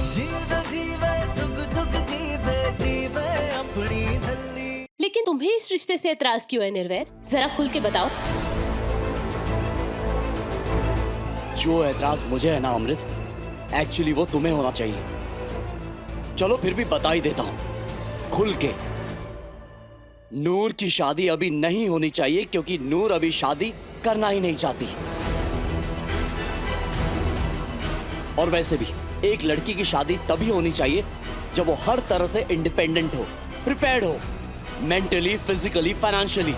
जीवे जीवे जुग जुग जीवे जीवे अपनी झल्ली। लेकिन तुम्हें इस रिश्ते से एतराज क्यों है निर्वैर? जरा खुल के बताओ। जो एतराज मुझे है ना अमृत, एक्चुअली वो तुम्हें होना चाहिए। चलो फिर भी बता ही देता हूं खुल के। नूर की शादी अभी नहीं होनी चाहिए क्योंकि नूर अभी शादी करना ही नहीं चाहती। और वैसे भी एक लड़की की शादी तभी होनी चाहिए जब वो हर तरह से इंडिपेंडेंट हो, प्रिपेयर्ड हो, मेंटली, फिजिकली, फाइनेंशियली।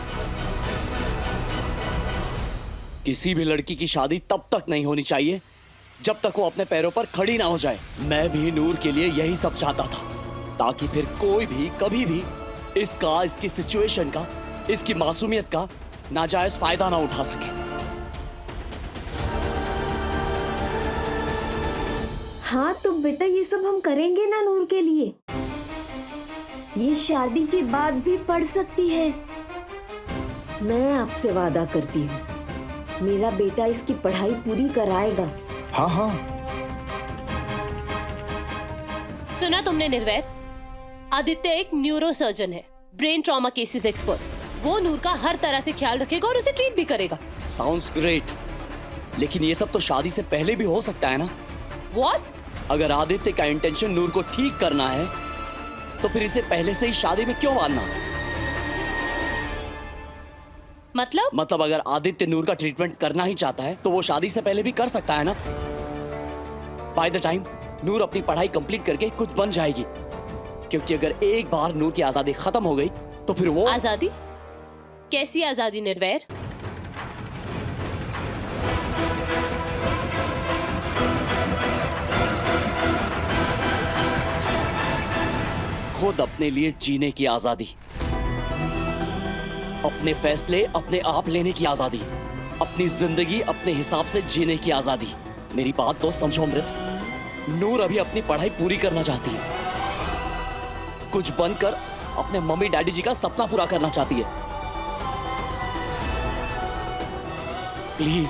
किसी भी लड़की की शादी तब तक नहीं होनी चाहिए जब तक वो अपने पैरों पर खड़ी ना हो जाए। मैं भी नूर के लिए यही सब चाहता था, ताकि फिर कोई भी कभी भी इसका, इसकी सिचुएशन का, इसकी मासूमियत का नाजायज फायदा ना उठा सके। हाँ तो बेटा ये सब हम करेंगे ना नूर के लिए। ये शादी के बाद भी पढ़ सकती है। मैं आपसे वादा करती हूँ, मेरा बेटा इसकी पढ़ाई पूरी कराएगा। हाँ हाँ। सुना तुमने निर्वैर? आदित्य एक न्यूरो सर्जन है, ब्रेन ट्रॉमा केसेस एक्सपर्ट। वो नूर का हर तरह से ख्याल रखेगा और उसे ट्रीट भी करेगा। साउंड्स ग्रेट, लेकिन ये सब तो शादी से पहले भी हो सकता है ना? What? अगर आदित्य का इंटेंशन नूर को ठीक करना है तो फिर इसे पहले से ही शादी में क्यों बांधना? मतलब अगर आदित्य नूर का ट्रीटमेंट करना ही चाहता है तो वो शादी से पहले भी कर सकता है ना? बाय द टाइम नूर अपनी पढ़ाई कंप्लीट करके कुछ बन जाएगी, क्योंकि अगर एक बार नूर की आजादी खत्म हो गई तो फिर वो आजादी? कैसी आजादी निर्वैर? खुद अपने लिए जीने की आजादी, अपने फैसले अपने आप लेने की आजादी, अपनी जिंदगी अपने हिसाब से जीने की आजादी। मेरी बात तो समझो अमृत, नूर अभी अपनी पढ़ाई पूरी करना चाहती है, कुछ बनकर अपने मम्मी डैडी जी का सपना पूरा करना चाहती है। प्लीज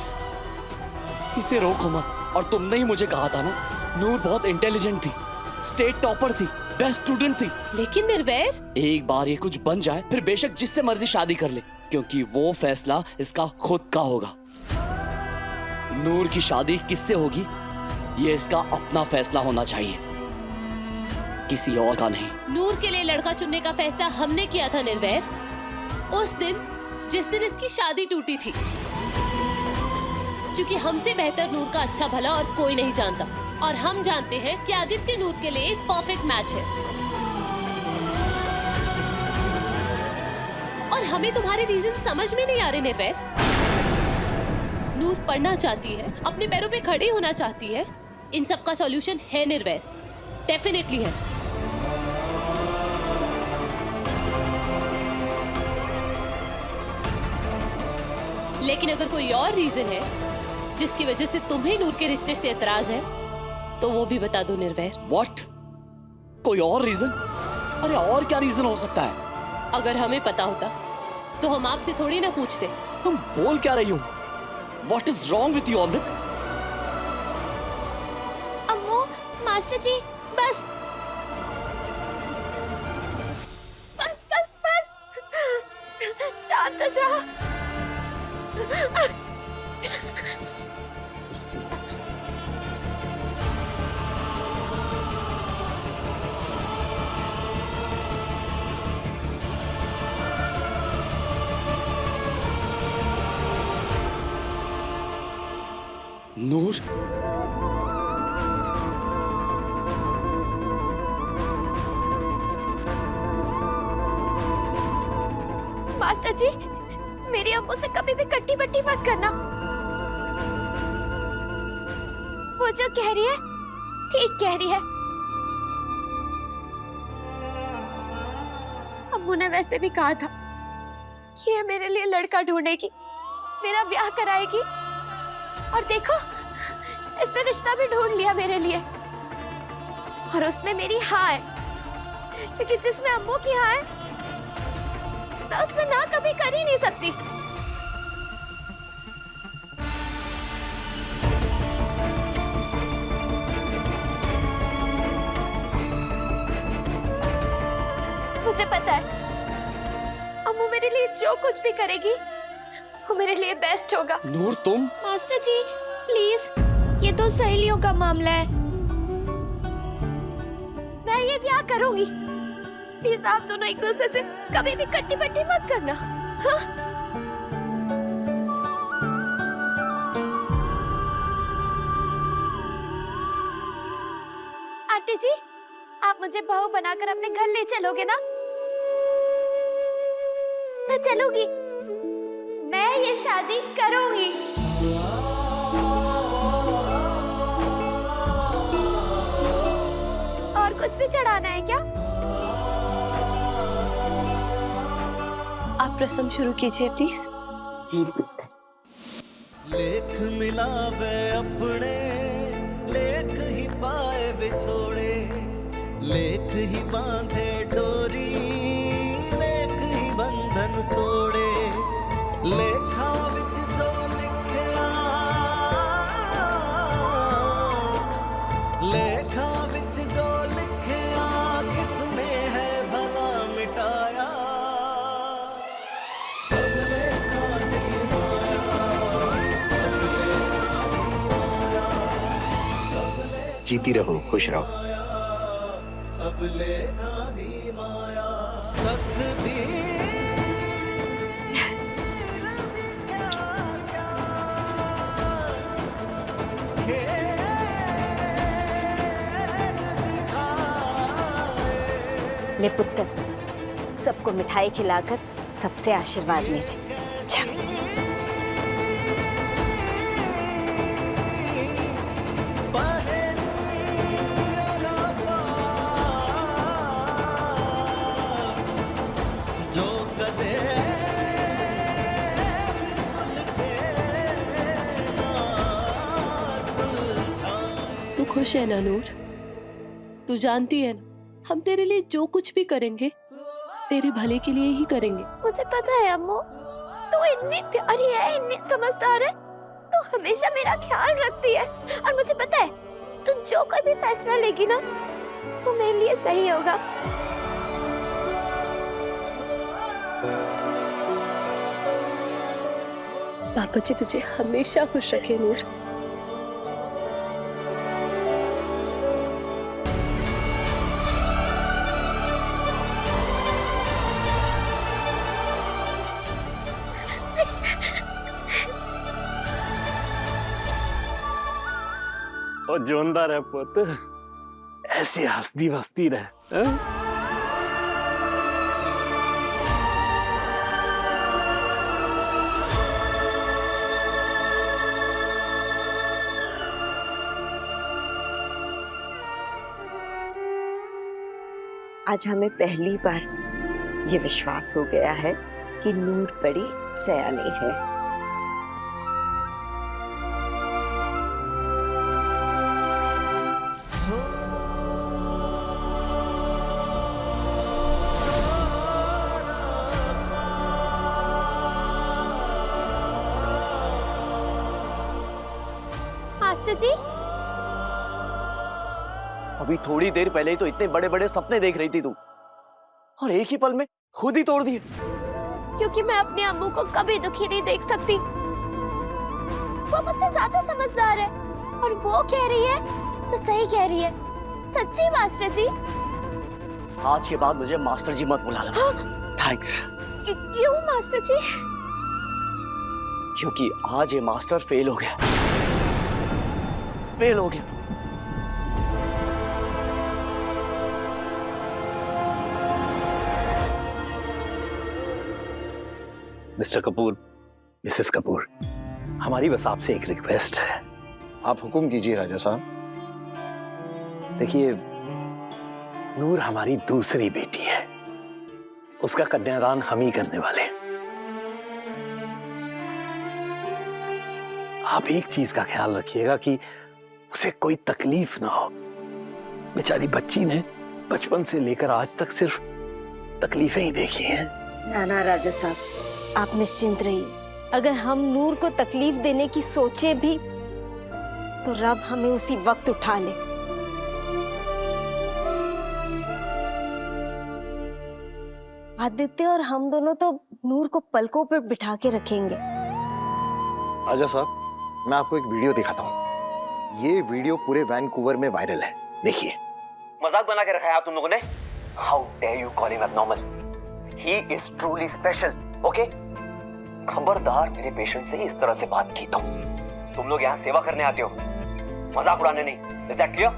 इसे रोको मत। और तुमने ही मुझे कहा था ना, नूर बहुत इंटेलिजेंट थी, स्टेट टॉपर थी, बेस्ट स्टूडेंट थी। लेकिन निर्वैर, एक बार ये कुछ बन जाए फिर बेशक जिससे मर्जी शादी कर ले, क्योंकि वो फैसला इसका खुद का होगा। नूर की शादी किससे होगी ये इसका अपना फैसला होना चाहिए, किसी और का नहीं। नूर के लिए लड़का चुनने का फैसला हमने किया था निर्वैर, उस दिन जिस दिन इसकी शादी टूटी थी, क्योंकि हमसे बेहतर नूर का अच्छा भला और कोई नहीं जानता, और हम जानते हैं कि आदित्य नूर के लिए एक परफेक्ट मैच है। और हमें तुम्हारे रीजन समझ में नहीं आ रहे निर्वैर। नूर पढ़ना चाहती है, अपने पैरों पे खड़ी होना चाहती है, इन सब का सॉल्यूशन है निर्वैर, डेफिनेटली है। लेकिन अगर कोई और रीजन है जिसकी वजह से तुम्हें नूर के रिश्ते से एतराज है तो वो भी बता दो निर्वैर। What? कोई और रीजन? अरे और क्या रीजन हो सकता है? अगर हमें पता होता तो हम आपसे थोड़ी ना पूछते। तुम बोल क्या रही हो? What is wrong with you, Amrit? Ammu, master ji, बस बस बस बस, शांत हो जाओ। नूर, मास्टर जी, मेरी अम्मू से कभी भी कट्टी बट्टी मत करना। वो जो कह रही है ठीक कह रही है। अम्मू ने वैसे भी कहा था कि ये मेरे लिए लड़का ढूंढेगी, मेरा ब्याह कराएगी, और देखो इसने रिश्ता भी ढूंढ लिया मेरे लिए। और उसमें मेरी हाँ है, क्योंकि जिसमें अम्मू की हाँ है मैं उसमें ना कभी कर ही नहीं सकती। मुझे पता है अम्मू मेरे लिए जो कुछ भी करेगी वो मेरे लिए बेस्ट होगा। नूर तुम मास्टर जी प्लीज, ये तो सहेलियों का मामला है, मैं ये ब्याह करूंगी। प्लीज आप दोनों एक दूसरे से कभी भी कट्टी पट्टी मत करना। हाँ? आंटी जी, आप मुझे बहू बनाकर अपने घर ले चलोगे ना? मैं चलूंगी, मैं ये शादी करूंगी। और कुछ भी चढ़ाना है क्या? आप रस्म शुरू कीजिए प्लीज। जी पुत्र। लेख मिलावे अपने, लेख ही पाए बिछोड़े, लेख ही बांधे डोरी, लेख ही बंधन तोड़े। लेखा विच जो लिखिया, लेखा विच जो लिखिया, किसने है भला मिटाया। सब लेखा दी माया, सब लेखा दी माया, सब लेखा जीती रहो, खुश रहो। सब लेखा दी माया, तकदीर ले पुत्र, सबको मिठाई खिलाकर सबसे आशीर्वाद ले ले। जा। जो कदे सुलझे ना सुलझाए। तू खुश है ना नूर? तू जानती है ना हम तेरे लिए जो कुछ भी करेंगे तेरे भले के लिए ही करेंगे। मुझे पता है अम्मू, तू इतनी प्यारी है, इतनी समझदार है, तू हमेशा मेरा ख्याल रखती है। और मुझे पता है तू जो कोई भी फैसला लेगी ना वो मेरे लिए सही होगा। पापा जी तुझे हमेशा खुश रखे नूर। और जोंदा रह पुत्र, ऐसे हंसती बसती रह। हाँ? आज हमें पहली बार ये विश्वास हो गया है कि नूर बड़ी सयानी है। मास्टर जी, अभी थोड़ी देर पहले ही तो इतने बड़े बड़े सपने देख रही थी तू, और एक ही पल में खुद ही तोड़ दिए। क्योंकि मैं अपने अम्मू को कभी दुखी नहीं देख सकती। वो मुझसे ज्यादा समझदार है और वो कह रही है तो सही कह रही है। सच्ची मास्टर जी। आज के बाद मुझे मास्टर जी मत बुलाना। हाँ? थैंक्स। क्यों मास्टर जी? क्योंकि आज ये मास्टर फेल हो गया, फेल हो गया। मिस्टर कपूर, मिसेस कपूर, हमारी बस आपसे एक रिक्वेस्ट है। आप हुक्म कीजिए राजा साहब। देखिए, नूर हमारी दूसरी बेटी है, उसका कन्यादान हम ही करने वाले हैं। आप एक चीज का ख्याल रखिएगा कि उसे कोई तकलीफ ना हो। बेचारी बच्ची ने बचपन से लेकर आज तक सिर्फ तकलीफें ही देखी हैं। नाना राजा साहब, आप निश्चिंत रहिए। अगर हम नूर को तकलीफ देने की सोचे भी तो रब हमें उसी वक्त उठा ले। आदित्य और हम दोनों तो नूर को पलकों पर बिठा के रखेंगे। राजा साहब, मैं आपको एक वीडियो दिखाता हूँ। ये वीडियो पूरे वैनकूवर में वायरल है, देखिए। मजाक बना के रखा है तुम लोगों ने। How dare you call him abnormal? He is truly special, okay? खबरदार मेरे पेशेंट से इस तरह से बात की तो तुम लोग यहाँ सेवा करने आते हो, मजाक उड़ाने नहीं। Is that clear?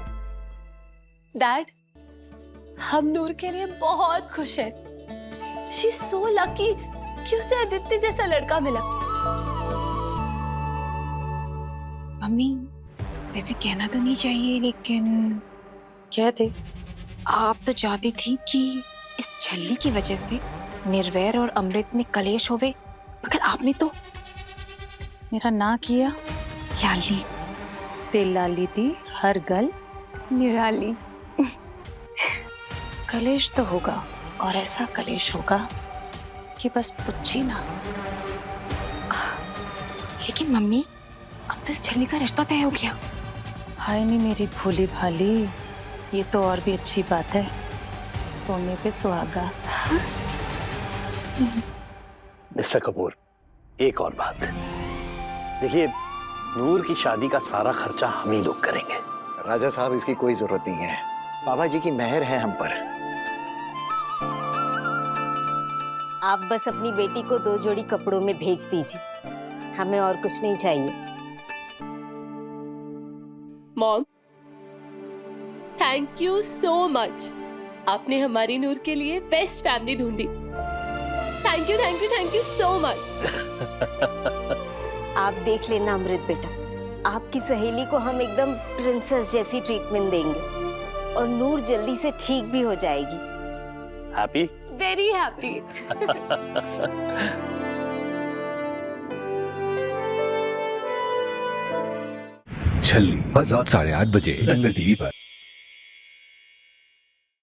डैड, हम नूर के लिए बहुत खुश हैं। शी इज सो लकी कि उसे आदित्य जैसा लड़का मिला। मम्मी, वैसे कहना तो नहीं चाहिए, लेकिन क्या थे? आप तो चाहती थी कि इस छल्ली की वजह से निर्वैर और अमृत में कलेश होवे, मगर आपने तो मेरा ना किया। लाली तेल लाली दी हर गल निराली। कलेश तो होगा, और ऐसा कलेश होगा कि बस पूछी ना। लेकिन मम्मी, अब तो इस छल्ली का रिश्ता तय हो गया। हाय नहीं मेरी भोली भाली, ये तो और भी अच्छी बात है। सोने पे सुहागा। मिस्टर कपूर, एक और बात। देखिए, नूर की शादी का सारा खर्चा हम ही लोग करेंगे। राजा साहब, इसकी कोई जरूरत नहीं है। बाबा जी की मेहर है हम पर। आप बस अपनी बेटी को 2 जोड़ी कपड़ों में भेज दीजिए, हमें और कुछ नहीं चाहिए। Mom, thank you so much. आपने हमारी नूर के लिए बेस्ट फैमिली ढूंढी। Thank you thank you thank you so much. आप देख लेना अमृत बेटा, आपकी सहेली को हम एकदम प्रिंसेस जैसी ट्रीटमेंट देंगे और नूर जल्दी से ठीक भी हो जाएगी। हैप्पी? Very happy. छल्ली, हर रात 8:30 बजे दंगल टीवी पर।